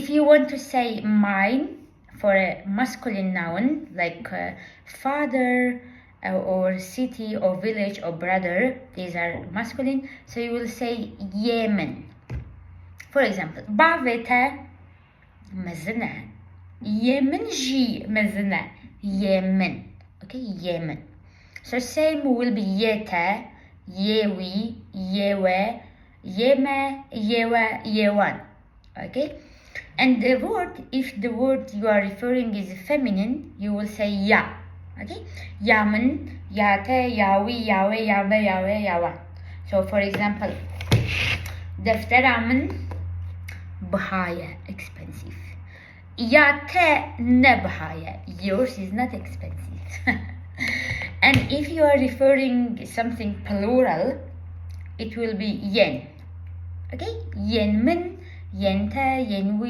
if you want to say mine for a masculine noun like father or city or village or brother, these are masculine, so you will say Yemen. For example, bavete mezine, Yemen ji mezine, Yemen. Okay, Yemen. So same will be yete, yewi, yewe, yeme, yewe, yewan. Okay, and the word, if the word you are referring is feminine, you will say ya. Okay, yamen, yate, yawi, yawe, yabe, yawe, yawan. So for example, defteramın bahaya, expensive. Yate ne bahaya, yours is not expensive. And if you are referring something plural, it will be yen. Okay, yenmin, yente, yenwi.